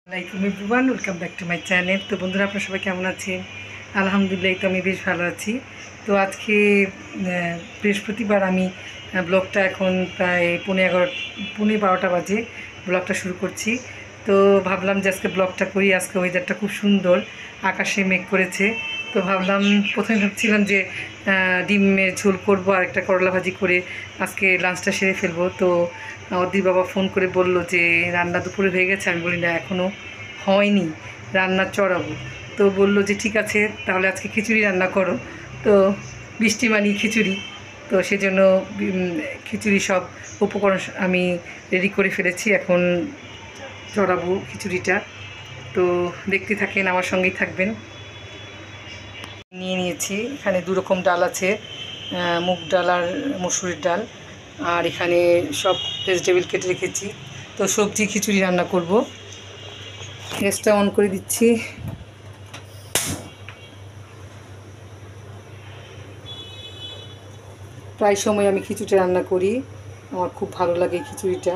আসসালামাইকুম everyone, welcome back to my channel. তো বন্ধুরা, আপনারা সবাই কেমন আছেন? আলহামদুলিল্লাহ, তো আমি বেশ ভালো আছি। তো আজকে বৃহস্পতিবার, আমি ব্লগটা এখন প্রায় পৌনে 12টা বাজে ব্লগটা শুরু করছি। তো ভাবলাম যে আজকে ব্লগটা করি। আজকে ওয়েদারটা খুব সুন্দর, আকাশে মেঘ করেছে। তো ভাবলাম, প্রথমে ভাবছিলাম যে ডিমের ঝোল করবো আর একটা করলা ভাজি করে আজকে লাঞ্চটা সেরে ফেলবো। তো অদির বাবা ফোন করে বলল যে রান্না দুপুরে হয়ে গেছে। আমি বলি না, এখনও হয়নি, রান্না চড়াবো। তো বলল যে ঠিক আছে, তাহলে আজকে খিচুড়ি রান্না করো। তো বৃষ্টি মানি খিচুড়ি, তো সেজন্য খিচুড়ি সব উপকরণ আমি রেডি করে ফেলেছি। এখন চড়াবো খিচুড়িটা। তো দেখতে থাকেন, আমার সঙ্গেই থাকবেন। নিয়ে নিয়েছি, এখানে 2 রকম ডাল আছে, মুগ ডাল আর মসুরের ডাল। আর এখানে সব ভেজিটেবল কেটে রেখেছি। তো সবজি খিচুড়ি রান্না করব। গ্যাসটা অন করে দিচ্ছি। প্রায় সময় আমি খিচুড়িটা রান্না করি, আমার খুব ভালো লাগে খিচুড়িটা।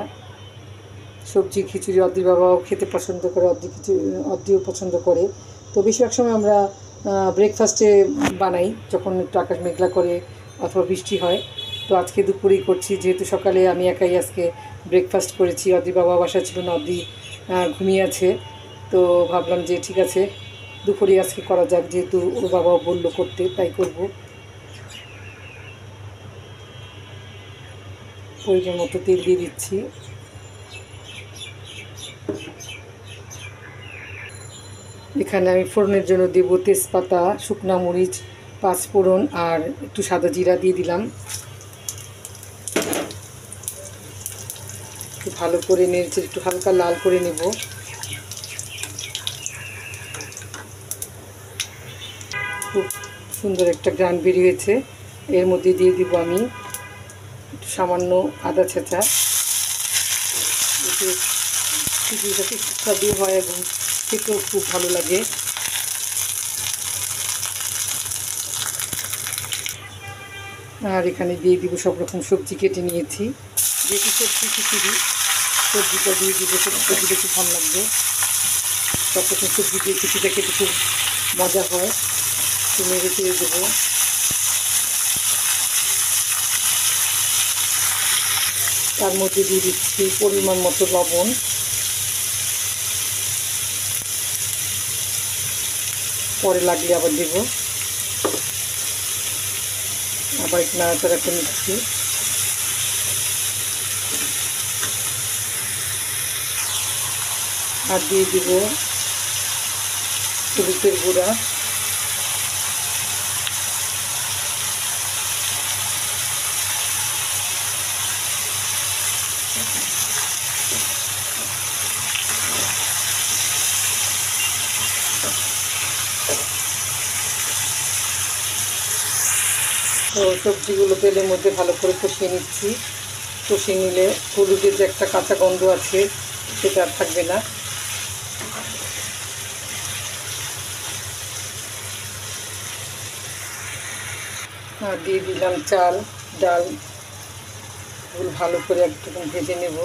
সবজি খিচুড়ি অদ্রির বাবাও খেতে পছন্দ করে, অদ্রিও পছন্দ করে। তো বেশিরভাগ সময় আমরা ব্রেকফাস্টে বানাই, যখন একটু আকাশ মেঘলা করে অথবা বৃষ্টি হয়। তো আজকে দুপুরেই করছি, যেহেতু সকালে আমি একাই আজকে ব্রেকফাস্ট করেছি। অদ্রির বাবা বাসা ছিল না, অদ্রি ঘুমিয়ে আছে। তো ভাবলাম যে ঠিক আছে, দুপুরে আজকে করা যাক, যেহেতু ওর বাবাও বললো করতে, তাই করব। প্রয়োজন মতো তেল দিয়ে দিচ্ছি। এখানে আমি ফোড়নের জন্য দেবো তেজপাতা, শুকনো মরিচ, 5 ফোড়ন আর একটু সাদা জিরা দিয়ে দিলাম। একটু ভালো করে নেড়েচেড়ে একটু হালকা লাল করে নেব। খুব সুন্দর একটা গ্রান বেরিয়েছে। এর মধ্যে দিয়ে দিব আমি একটু সামান্য আদা ছেঁচা। এতে খিচুড়িটা খুব সুস্বাদু হয় এবং খেতেও খুব ভালো লাগে। আর এখানে দিয়ে দিব সব রকম সবজি কেটে নিয়েছি। যেহেতু সবজি খিচুড়ি, সবজিটা দিয়ে দিব, সবজিটা খুব ভালো লাগবে। সব রকম সবজি দিয়ে খিচুড়িটা খেতে খুব মজা হয়। একটু নেড়ে চেড়ে দেবো। তার মধ্যে দিয়ে দিচ্ছি পরিমাণ মতো লবণ। পরে লাগলে আবার দেব। আবার একটু নাড়াচাড়া করে নিচ্ছি। আর দিয়ে দিব হলুদের গুঁড়া, তো সবজিগুলো তেলের মধ্যে ভালো করে কষিয়ে নিচ্ছি। কষিয়ে নিলে হলুদের যে একটা কাঁচা গন্ধ আছে, সেটা আর থাকবে না। আর দিয়ে দিলাম চাল, ডাল, এগুলো ভালো করে একটু ভেজে নেব।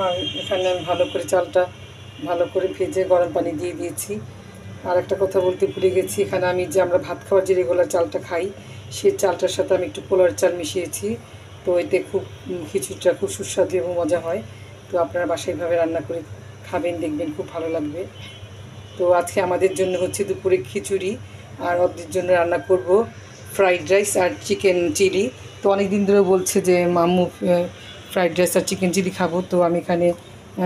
আর এখানে আমি ভালো করে চালটা ভালো করে ভেজে গরম পানি দিয়ে দিয়েছি। আর একটা কথা বলতে ভুলে গেছি, এখানে আমি যে আমরা ভাত খাওয়ার যে রেগুলার চালটা খাই, সেই চালটার সাথে আমি একটু পোলার চাল মিশিয়েছি। তো এতে খুব খিচুড়িটা খুব সুস্বাদু এবং মজা হয়। তো আপনারা বাসায় এইভাবে রান্না করে খাবেন, দেখবেন খুব ভালো লাগবে। তো আজকে আমাদের জন্য হচ্ছে দুপুরে খিচুড়ি, আর ওদের জন্য রান্না করব ফ্রাইড রাইস আর চিকেন চিলি। তো অনেক দিন ধরে বলছে যে মাম্মু ফ্রাইড রাইস আর চিকেন চিলি খাবো। তো আমি এখানে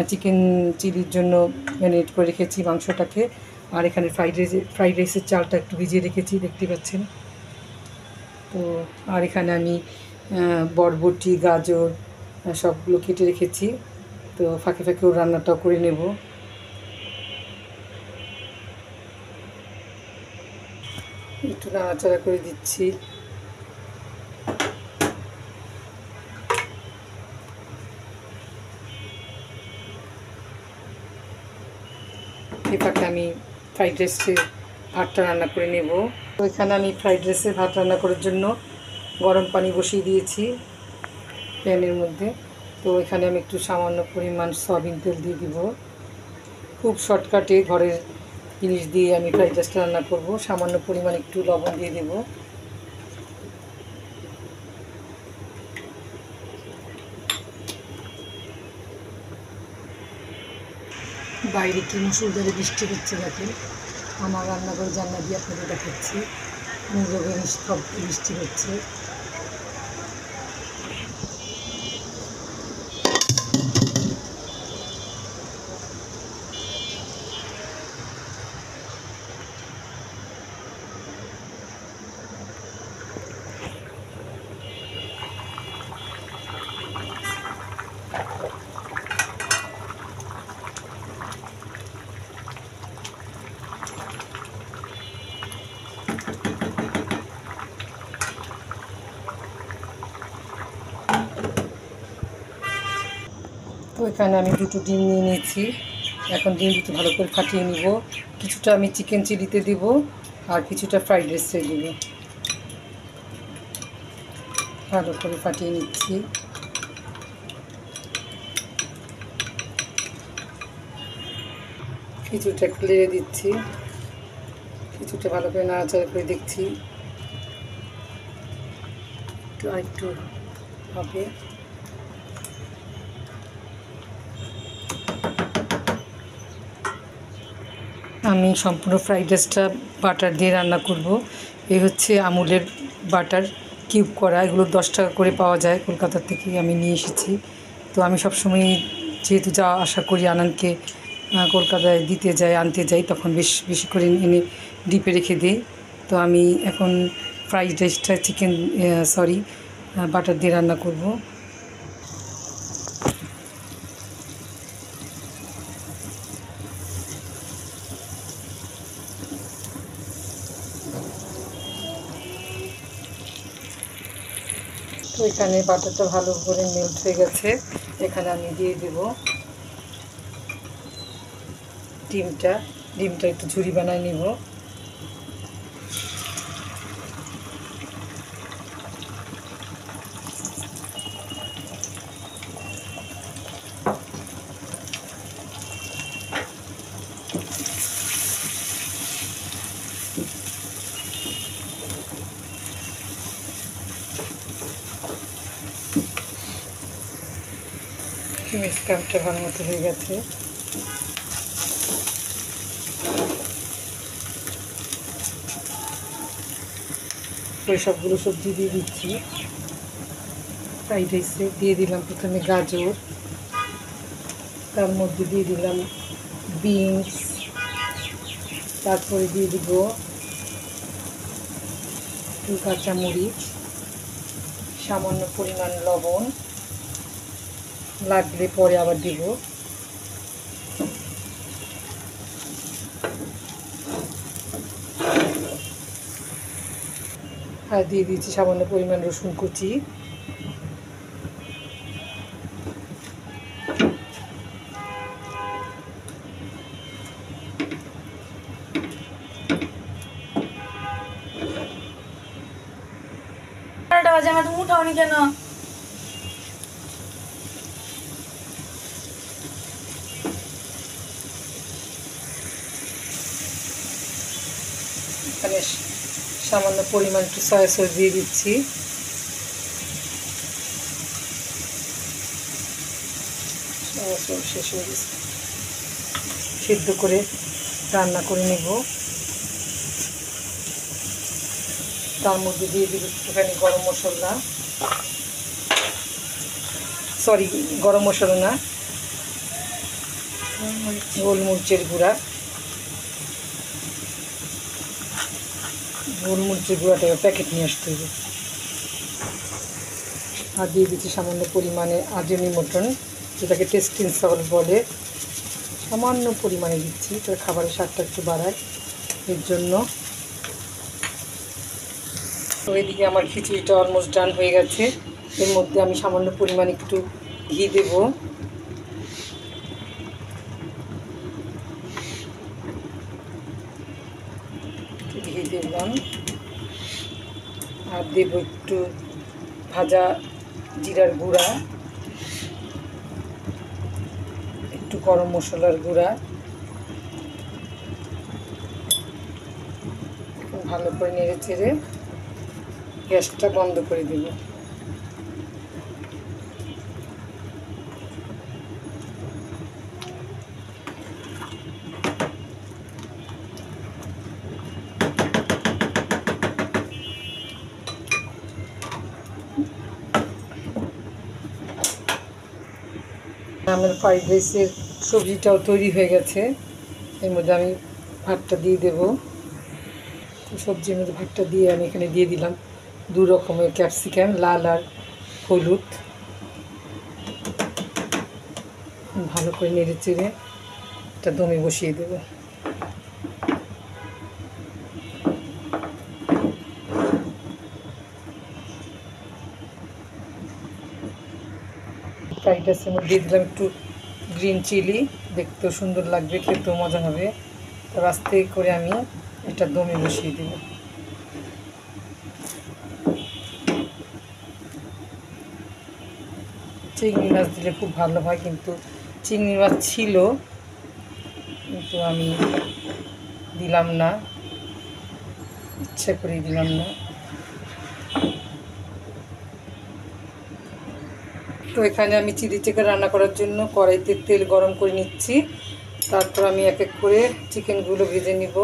চিকেন চিলির জন্য ম্যারিনেট করে রেখেছি মাংসটাকে। আর এখানে ফ্রাইড রাইসের চালটা একটু ভিজিয়ে রেখেছি, দেখতে পাচ্ছেন। তো আর এখানে আমি বরবটি, গাজর সবগুলো কেটে রেখেছি। তো ফাঁকে ফাঁকেও রান্নাটাও করে নেব। একটু নাড়াচাড়া করে দিচ্ছি। এই ফাঁকে আমি ফ্রাইড রাইসে ভাতটা রান্না করে নেব। তো এখানে আমি ফ্রাইড রাইসের ভাত রান্না করার জন্য গরম পানি বসিয়ে দিয়েছি প্যানের মধ্যে। তো এখানে আমি একটু সামান্য পরিমাণ সয়াবিন তেল দিয়ে দিব। খুব শর্টকাটে ঘরের জিনিস দিয়ে আমি ফ্রাইড রাইসটা রান্না করব। সামান্য পরিমাণ একটু লবণ দিয়ে দেব। বাইরে কি মুষলধারে বৃষ্টি হচ্ছে দেখেন। আমার রান্নাঘর জানলা দিয়ে আপনাদের দেখাচ্ছি, নীরবে নিস্তব্ধ বৃষ্টি হচ্ছে। তো এখানে আমি দুটো ডিম নিয়ে নিয়েছি। এখন ডিম দুটো ভালো করে ফাটিয়ে নিব। কিছুটা আমি চিকেন চিলিতে দিব আর কিছুটা ফ্রাইড রাইসে দিব। ভালো করে ফাটিয়ে নিচ্ছি। কিছুটা একটু লেড়ে দিচ্ছি, কিছুটা ভালো করে নাড়াচাড়া করে দেখছি একটু হবে। আমি সম্পূর্ণ ফ্রাইড রাইসটা বাটার দিয়ে রান্না করব। এই হচ্ছে আমুলের বাটার কিউব করা, এগুলো 10 টাকা করে পাওয়া যায়, কলকাতা থেকে আমি নিয়ে এসেছি। তো আমি সবসময় যেহেতু যা আশা করি আনানকে কলকাতায় দিতে যাই, আনতে যাই, তখন বেশি করে এনে ডিপে রেখে দিই। তো আমি এখন ফ্রাইড রাইসটা বাটার দিয়ে রান্না করব। তো এখানে বাটারটা ভালো করে মেল্ট হয়ে গেছে। এখানে আমি দিয়ে দেব ডিমটা একটু ঝুরি বানায় নিব। ডিমের স্ক্রাবটা ভালো মতো হয়ে গেছে। সবগুলো সবজি দিয়ে দিচ্ছি। ফ্রাইড রাইসে দিয়ে দিলাম প্রথমে গাজর, তার মধ্যে দিয়ে দিলাম বিনস, তারপরে দিয়ে দিব একটু কাঁচামরিচ, সামান্য পরিমাণ লবণ, লাগলে পরে আবার দিব। আর দিয়ে দিয়েছি সামান্য পরিমাণ রসুন কুচি। তুমি উঠাওনি কেন? এখানে সামান্য পরিমাণ একটু সয়া সস দিয়ে দিচ্ছি। সয়া সস শেষ হয়ে গেছে, সিদ্ধ করে রান্না করে নেব। তার মধ্যে দিয়ে দিব একটুখানি গরম মশলা, না, গোলমরিচের গুঁড়া। গোলমরিচের গুঁড়াটা প্যাকেট নিয়ে আসতে হবে। আর দিয়ে দিচ্ছি সামান্য পরিমাণে আজিনোমোটো, যেটাকে টেস্টিং সল্ট বলে, সামান্য পরিমাণে দিচ্ছি। তো খাবারের স্বাদটা একটু বাড়ায় এর জন্য। তো এদিকে আমার খিচুড়িটা অলমোস্ট ডান হয়ে গেছে। এর মধ্যে আমি সামান্য পরিমাণ একটু ঘি দেব। দেব একটু ভাজা জিরার গুঁড়া, একটু গরম মশলার গুঁড়া, ভালো করে নেড়ে চেড়ে গ্যাসটা বন্ধ করে দেব। আমার ফ্রাইড রাইসের সবজিটাও তৈরি হয়ে গেছে। এর মধ্যে আমি ভাতটা দিয়ে দেবো। সবজির মধ্যে ভাতটা দিয়ে আমি এখানে দিয়ে দিলাম 2 রকমের ক্যাপসিকাম, লাল আর হলুদ। ভালো করে নেড়ে চেড়ে একটা দমে বসিয়ে দেবো। ফ্রাইড রাইসের মধ্যে দিয়ে দিলাম একটু গ্রিন চিলি, দেখতেও সুন্দর লাগবে, খেতেও মজা হবে। তো আস্তে করে আমি এটা দমে বসিয়ে দেব। চিংড়ি মাছ দিলে খুব ভালো হয়, কিন্তু চিংড়ি মাছ ছিল, কিন্তু আমি দিলাম না, ইচ্ছা করেই দিলাম না। তো এখানে আমি চিলি চিকেন রান্না করার জন্য কড়াইতে তেল গরম করে নিচ্ছি। তারপর আমি এক এক করে চিকেনগুলো ভেজে নিব।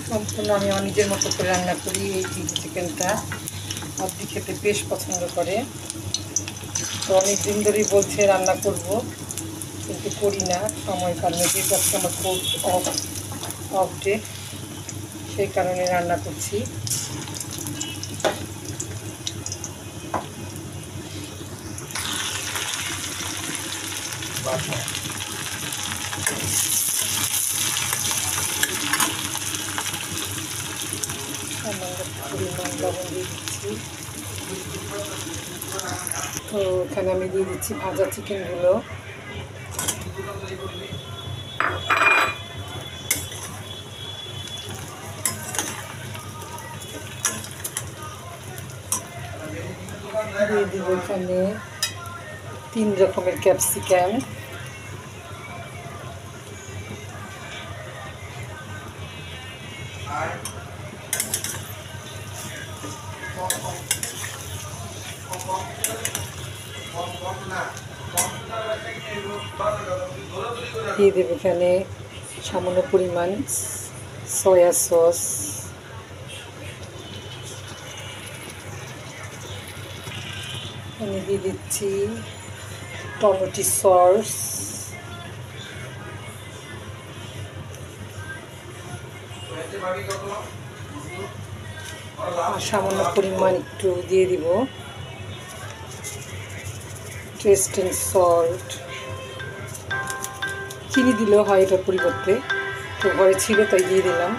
সম্পূর্ণ আমি আমার নিজের মতো করে রান্না করি। এই চিলি চিকেনটা আপনি খেতে বেশ পছন্দ করে। তো অনেক দিন ধরেই বলছে রান্না করব, কিন্তু করি না সময় কারণে, যেহেতু আজকে আমার খুব অফ ডে, সেই কারণে রান্না করছি। পরিমাণ লবণ দিয়ে দিচ্ছি। তো এখানে আমি দিয়ে দিচ্ছি ভাজা চিকেনগুলো। দিয়ে দিব এখানে 3 রকমের ক্যাপসিকাম, দিয়ে দেব এখানে সামান্য পরিমাণ সয়া সস, আমি দিয়ে দিচ্ছি টমেটো সস, আর সামান্য পরিমাণ একটু দিয়ে দিব টেস্ট অ্যান্ড সল্ট। চিনি দিলেও হয় এটার পরিবর্তে, তো ঘরে ছিল তাই দিয়ে দিলাম।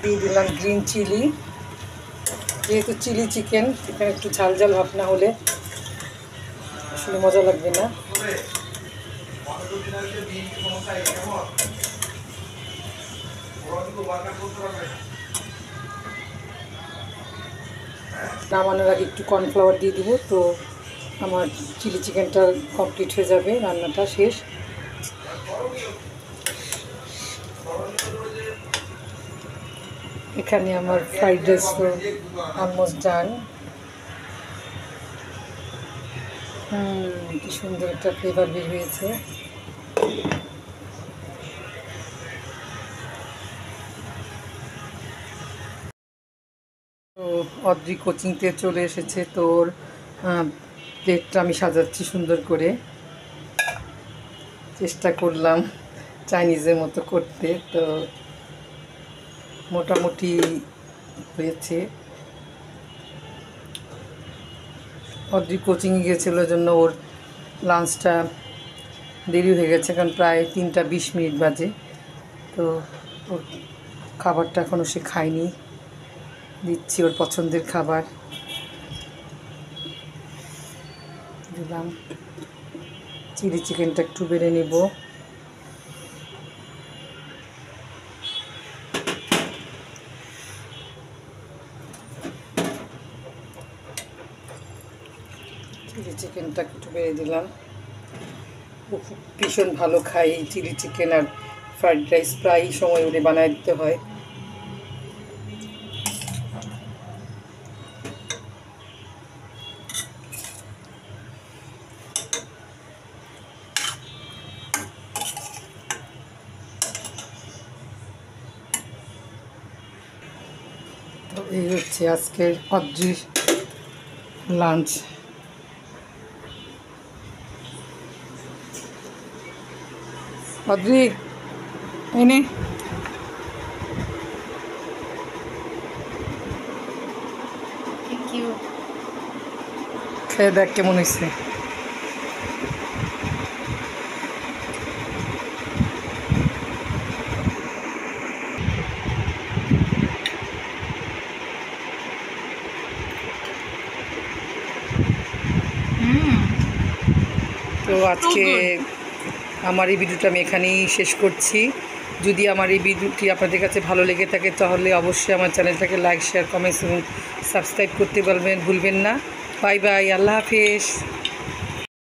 দিয়ে দিলাম গ্রিন চিলি। যেহেতু চিলি চিকেন, এখানে একটু ঝাল ঝাল ভাব না হলে আসলে মজা লাগবে না। নামানোর আগে একটু কর্নফ্লাওয়ার দিয়ে দিব, তো আমার চিলি চিকেনটা কমপ্লিট হয়ে যাবে, রান্নাটা শেষ। এখানে আমার ফ্রাইড রাইস তো অলমোস্ট ডান। কি সুন্দর একটা ফ্লেভার বের হয়েছে। তো অদ্রি কোচিংতে চলে এসেছে, তো ওর প্লেটটা আমি সাজাচ্ছি সুন্দর করে। চেষ্টা করলাম চাইনিজের মতো করতে, তো মোটামুটি হয়েছে। অদ্রি কোচিংয়ে গিয়েছিল জন্য ওর লাঞ্চটা দেরি হয়ে গেছে, কারণ প্রায় 3:20 বাজে। তো ওর খাবারটা এখনও সে খায়নি, দিচ্ছি ওর পছন্দের খাবার দিলাম। চিলি চিকেনটা একটু বেড়ে নেব। চিলি চিকেনটা একটু বেড়ে দিলাম। ও ভীষণ ভালো খাই এই চিলি চিকেন আর ফ্রাইড রাইস, প্রায় সময় ওরে বানায় দিতে হয়। তো এই হচ্ছে আজকের অদ্রির লাঞ্চ। অদ্রি এনে খেয়ে দেখ কেমন হয়েছে। তো আজকে আমার এই ভিডিওটা আমি এখানেই শেষ করছি। যদি আমার এই ভিডিওটি আপনাদের কাছে ভালো লেগে থাকে তাহলে অবশ্যই আমার চ্যানেলটাকে লাইক, শেয়ার, কমেন্টস এবং সাবস্ক্রাইব করতে ভুলবেন না। বাই বাই, আল্লাহ হাফেজ।